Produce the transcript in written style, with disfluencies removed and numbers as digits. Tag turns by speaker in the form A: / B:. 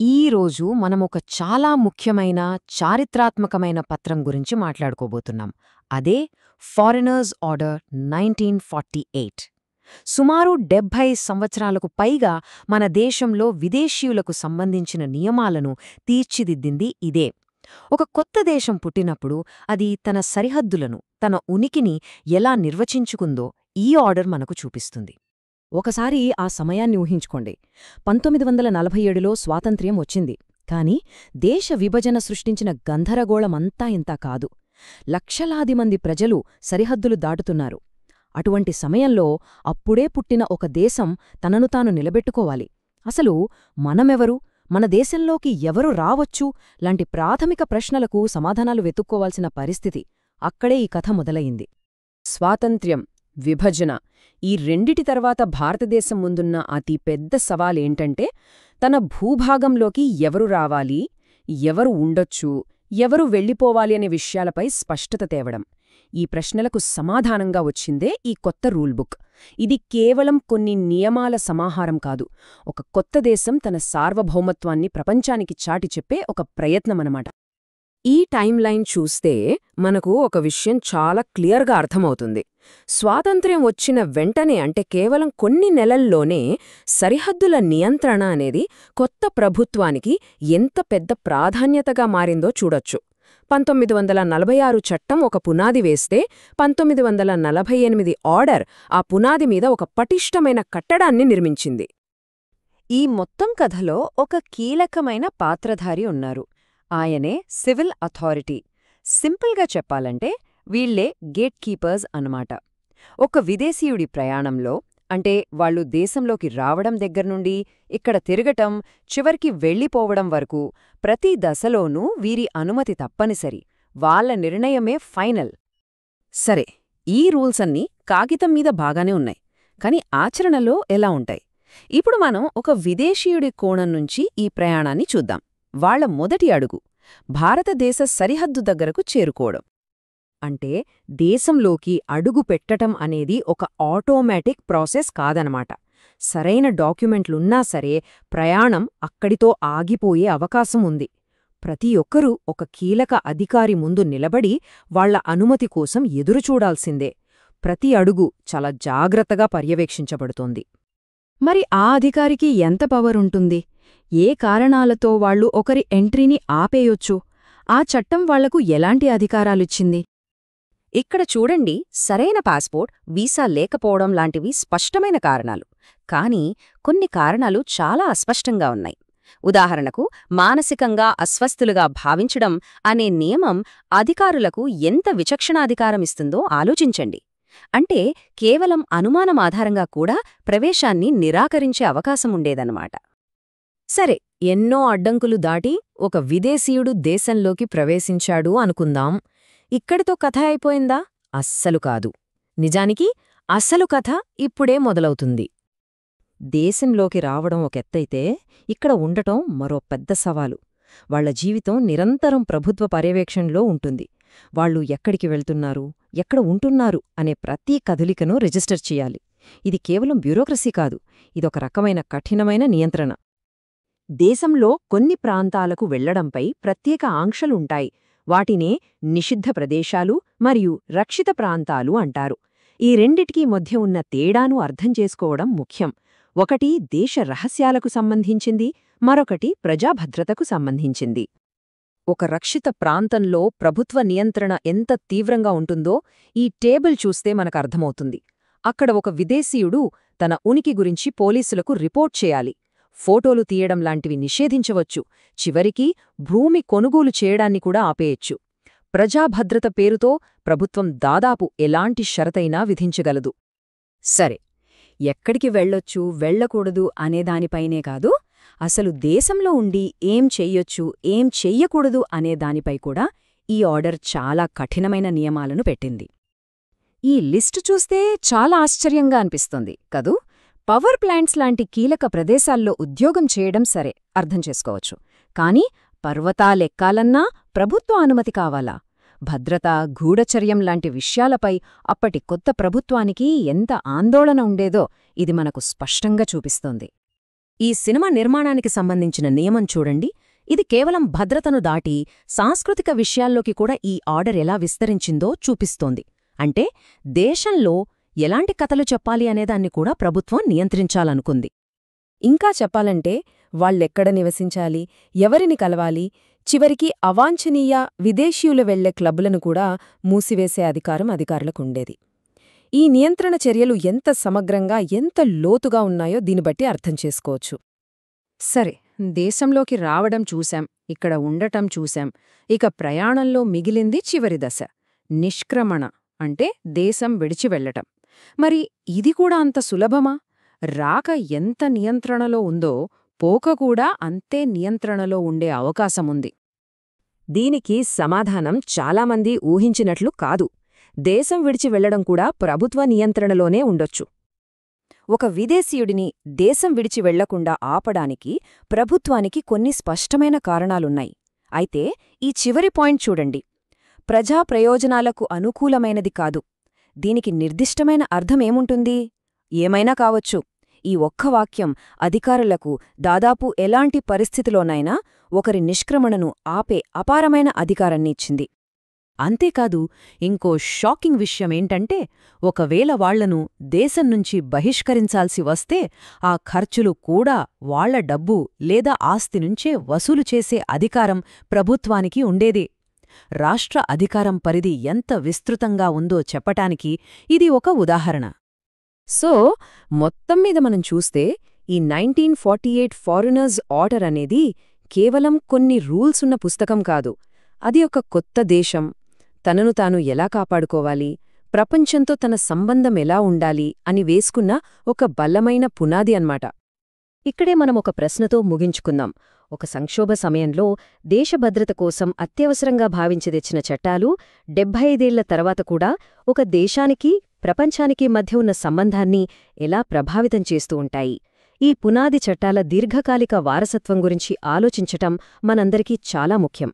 A: ఈరోజు మనమొక చాలా ముఖ్యమైన చారిత్రాత్మకమైన పత్రం గురించి మాట్లాడుకోబోతున్నాం. అదే ఫారినర్స్ ఆర్డర్ 1948. సుమారు 70 సంవత్సరాలకు పైగా మన దేశంలో విదేశీయులకు సంబంధించిన నియమాలను తీర్చిదిద్దింది ఇదే. ఒక కొత్త దేశం పుట్టినప్పుడు అది తన సరిహద్దులను, తన ఉనికిని ఎలా నిర్వచించుకుందో ఈ ఆర్డర్ మనకు చూపిస్తుంది.
B: ఒకసారి ఆ సమయాన్ని ఊహించుకోండి. 1947లో స్వాతంత్ర్యం వచ్చింది. కాని దేశ విభజన సృష్టించిన గందరగోళమంతా ఇంతా కాదు. లక్షలాది మంది ప్రజలు సరిహద్దులు దాటుతున్నారు. అటువంటి సమయంలో అప్పుడే పుట్టిన ఒక దేశం తనను తాను నిలబెట్టుకోవాలి. అసలు మనమెవరు, మన దేశంలోకి ఎవరు రావచ్చు లాంటి ప్రాథమిక ప్రశ్నలకు సమాధానాలు వెతుక్కోవాల్సిన పరిస్థితి. అక్కడే ఈ కథ మొదలయింది.
C: స్వాతంత్ర్యం, విభజన, ఈ రెండిటి తర్వాత భారతదేశం ముందున్న అతి పెద్ద సవాలేంటంటే తన భూభాగంలోకి ఎవరు రావాలి, ఎవరు ఉండొచ్చు, ఎవరు వెళ్ళిపోవాలి అనే విషయాలపై స్పష్టత తేవడం. ఈ ప్రశ్నలకు సమాధానంగా వచ్చిందే ఈ కొత్త రూల్బుక్. ఇది కేవలం కొన్ని నియమాల సమాహారం కాదు, ఒక కొత్త దేశం తన సార్వభౌమత్వాన్ని ప్రపంచానికి చాటి చెప్పే ఒక ప్రయత్నమనమాట. ఈ టైంలైన్ చూస్తే మనకు ఒక విషయం చాలా క్లియర్గా అర్థమవుతుంది. స్వాతంత్ర్యం వచ్చిన వెంటనే, అంటే కేవలం కొన్ని నెలల్లోనే, సరిహద్దుల నియంత్రణ అనేది కొత్త ప్రభుత్వానికి ఎంత పెద్ద ప్రాధాన్యతగా మారిందో చూడొచ్చు. 1946 చట్టం ఒక పునాది వేస్తే 1948 ఆర్డర్ ఆ పునాది మీద ఒక పటిష్టమైన కట్టడాన్ని నిర్మించింది.
A: ఈ మొత్తం కథలో ఒక కీలకమైన పాత్రధారి ఉన్నారు. ఆయనే సివిల్ అథారిటీ. సింపుల్గా చెప్పాలంటే వీళ్లే గేట్ కీపర్స్ అన్నమాట. ఒక విదేశీయుడి ప్రయాణంలో, అంటే వాళ్ళు దేశంలోకి రావడం దగ్గర్నుండి ఇక్కడ తిరగటం, చివరికి వెళ్ళిపోవడం వరకు ప్రతి దశలోనూ వీరి అనుమతి తప్పనిసరి. వాళ్ళ నిర్ణయమే ఫైనల్.
C: సరే, ఈ రూల్స్ అన్నీ కాగితం మీద బాగానే ఉన్నాయి, కాని ఆచరణలో ఎలా ఉంటాయి? ఇప్పుడు మనం ఒక విదేశీయుడి కోణం నుంచి ఈ ప్రయాణాన్ని చూద్దాం. వాళ్ల మొదటి అడుగు భారతదేశ సరిహద్దు దగ్గరకు చేరుకోవడం.
A: అంటే దేశంలోకి అడుగు పెట్టటం అనేది ఒక ఆటోమేటిక్ ప్రాసెస్ కాదనమాట. సరైన డాక్యుమెంట్లున్నా సరే ప్రయాణం అక్కడితో ఆగిపోయే అవకాశం ఉంది. ప్రతి ఒక్కరూ ఒక కీలక అధికారి ముందు నిలబడి వాళ్ల అనుమతి కోసం ఎదురుచూడాల్సిందే. ప్రతి అడుగు చాలా జాగ్రత్తగా పర్యవేక్షించబడుతోంది.
B: మరి ఆ అధికారికి ఎంత పవర్ ఉంటుంది? ఏ కారణాలతో వాళ్ళు ఒకరి ఎంట్రీని ఆపేయొచ్చు? ఆ చట్టం వాళ్లకు ఎలాంటి అధికారాలిచ్చింది?
C: ఇక్కడ చూడండి, సరైన పాస్పోర్ట్, వీసా లేకపోవడం లాంటివి స్పష్టమైన కారణాలు. కానీ కొన్ని కారణాలు చాలా అస్పష్టంగా ఉన్నాయి. ఉదాహరణకు, మానసికంగా అస్వస్థులుగా భావించడం అనే నియమం అధికారులకు ఎంత విచక్షణాధికారమిస్తుందో ఆలోచించండి. అంటే కేవలం అనుమానం ఆధారంగా కూడా ప్రవేశాన్ని నిరాకరించే అవకాశముండేదన్నమాట.
A: సరే, ఎన్నో అడ్డంకులు దాటి ఒక విదేశీయుడు దేశంలోకి ప్రవేశించాడు అనుకుందాం. ఇక్కడితో కథ అయిపోయిందా? అస్సలు కాదు. నిజానికి అసలు కథ ఇప్పుడే మొదలవుతుంది. దేశంలోకి రావడం ఒకెత్తైతే ఇక్కడ ఉండటం మరో పెద్ద సవాలు. వాళ్ల జీవితం నిరంతరం ప్రభుత్వ పర్యవేక్షణలో ఉంటుంది. వాళ్ళు ఎక్కడికి వెళ్తున్నారు, ఎక్కడ ఉంటున్నారు అనే ప్రతి కదలికను రిజిస్టర్ చెయ్యాలి. ఇది కేవలం బ్యూరోక్రసీ కాదు, ఇదొక రకమైన కఠినమైన నియంత్రణ. దేశంలో కొన్ని ప్రాంతాలకు వెళ్లడంపై ప్రత్యేక ఆంక్షలుంటాయి. వాటినే నిషిద్ధ ప్రదేశాలు మరియు రక్షిత ప్రాంతాలు అంటారు. ఈ రెండిటికీ మధ్య ఉన్న తేడాను అర్థం చేసుకోవడం ముఖ్యం. ఒకటి దేశ రహస్యాలకు సంబంధించింది, మరొకటి ప్రజాభద్రతకు సంబంధించింది. ఒక రక్షిత ప్రాంతంలో ప్రభుత్వ నియంత్రణ ఎంత తీవ్రంగా ఉంటుందో ఈ టేబుల్ చూస్తే మనకర్థమవుతుంది. అక్కడ ఒక విదేశీయుడు తన ఉనికి గురించి పోలీసులకు రిపోర్ట్ చేయాలి. ఫోటోలు తీయడం లాంటివి నిషేధించవచ్చు. చివరికి భూమి కొనుగోలు చేయడాన్ని కూడా ఆపేయచ్చు. ప్రజాభద్రత పేరుతో ప్రభుత్వం దాదాపు ఎలాంటి షరతైనా విధించగలదు.
C: సరే, ఎక్కడికి వెళ్ళొచ్చు, వెళ్ళకూడదు అనేదానిపైనే కాదు, అసలు దేశంలో ఉండి ఏం చెయ్యొచ్చు, ఏం చెయ్యకూడదు అనేదానిపై కూడా ఈ ఆర్డర్ చాలా కఠినమైన నియమాలను పెట్టింది. ఈ లిస్టు చూస్తే చాలా ఆశ్చర్యంగా అనిపిస్తుంది కదూ? పవర్ ప్లాంట్స్ లాంటి కీలక ప్రదేశాల్లో ఉద్యోగం చేయడం సరే, అర్థం చేసుకోవచ్చు. కానీ పర్వతాలెక్కాలన్నా ప్రభుత్వ అనుమతి కావాలా? భద్రత, గూఢచర్యం లాంటి విషయాలపై అప్పటి కొత్త ప్రభుత్వానికి ఎంత ఆందోళన ఉండేదో ఇది మనకు స్పష్టంగా చూపిస్తోంది.
A: ఈ సినిమా నిర్మాణానికి సంబంధించిన నియమం చూడండి. ఇది కేవలం భద్రతను దాటి సాంస్కృతిక విషయాల్లోకి కూడా ఈ ఆర్డర్ ఎలా విస్తరించిందో చూపిస్తోంది. అంటే దేశంలో ఎలాంటి కథలు చెప్పాలి అనేదాన్ని కూడా ప్రభుత్వం నియంత్రించాలనుకుంది.
C: ఇంకా చెప్పాలంటే వాళ్ళెక్కడ నివసించాలి, ఎవరిని కలవాలి, చివరికి అవాంఛనీయ విదేశీయులు వెళ్లే క్లబ్బులను కూడా మూసివేసే అధికారం అధికారులకుండేది. ఈ నియంత్రణ చర్యలు ఎంత సమగ్రంగా, ఎంత లోతుగా ఉన్నాయో దీన్ని బట్టి అర్థం చేసుకోవచ్చు.
A: సరే, దేశంలోకి రావడం చూశాం, ఇక్కడ ఉండటం చూశాం. ఇక ప్రయాణంలో మిగిలింది చివరి దశ, నిష్క్రమణ, అంటే దేశం విడిచి వెళ్లటం. మరి ఇది కూడా అంత సులభమా? రాక ఎంత నియంత్రణలో ఉందో పోక కూడా అంతే నియంత్రణలో ఉండే అవకాశముంది. దీనికి సమాధానం చాలామంది ఊహించినట్లు కాదు. దేశం విడిచి వెళ్లడం కూడా ప్రభుత్వ నియంత్రణలోనే ఉండొచ్చు. ఒక విదేశీయుడిని దేశం విడిచి వెళ్లకుండా ఆపడానికి ప్రభుత్వానికి కొన్ని స్పష్టమైన కారణాలున్నాయి. అయితే ఈ చివరి పాయింట్ చూడండి, ప్రజా ప్రయోజనాలకు అనుకూలమైనది కాదు. దీనికి నిర్దిష్టమైన అర్థమేముంటుంది? ఏమైనా కావచ్చు. ఈ ఒక్క వాక్యం అధికారులకు దాదాపు ఎలాంటి పరిస్థితిలోనైనా ఒకరి నిష్క్రమణను ఆపే అపారమైన అధికారాన్ని ఇచ్చింది. అంతేకాదు, ఇంకో షాకింగ్ విషయమేంటంటే, ఒకవేళ వాళ్లను దేశం నుంచి బహిష్కరించాల్సి వస్తే ఆ ఖర్చులు కూడా వాళ్ల డబ్బు లేదా ఆస్తి నుంచే వసూలు చేసే అధికారం ప్రభుత్వానికి ఉండేదే. రాష్ట్ర అధికారం పరిధి ఎంత విస్తృతంగా ఉందో చెప్పటానికి ఇది ఒక ఉదాహరణ. సో, మొత్తం మీద మనం చూస్తే ఈ 1948 ఫారినర్స్ ఆర్డర్ అనేది కేవలం కొన్ని రూల్సున్న పుస్తకం కాదు. అది ఒక కొత్త దేశం, తనను తాను ఎలా కాపాడుకోవాలి, ప్రపంచంతో తన సంబంధం ఎలా ఉండాలి అని వేసుకున్న ఒక బలమైన పునాది అన్నమాట. ఇక్కడే మనం ఒక ప్రశ్నతో ముగించుకుందాం. ఒక సంక్షోభ సమయంలో దేశ భద్రత కోసం అత్యవసరంగా భావించి తెచ్చిన చట్టాలు 75 ఏళ్ల తర్వాత కూడా ఒక దేశానికి, ప్రపంచానికి మధ్య ఉన్న సంబంధాన్ని ఎలా ప్రభావితం చేస్తూ ఉంటాయి? ఈ పునాది చట్టాల దీర్ఘకాలిక వారసత్వం గురించి ఆలోచించటం మనందరికీ చాలా ముఖ్యం.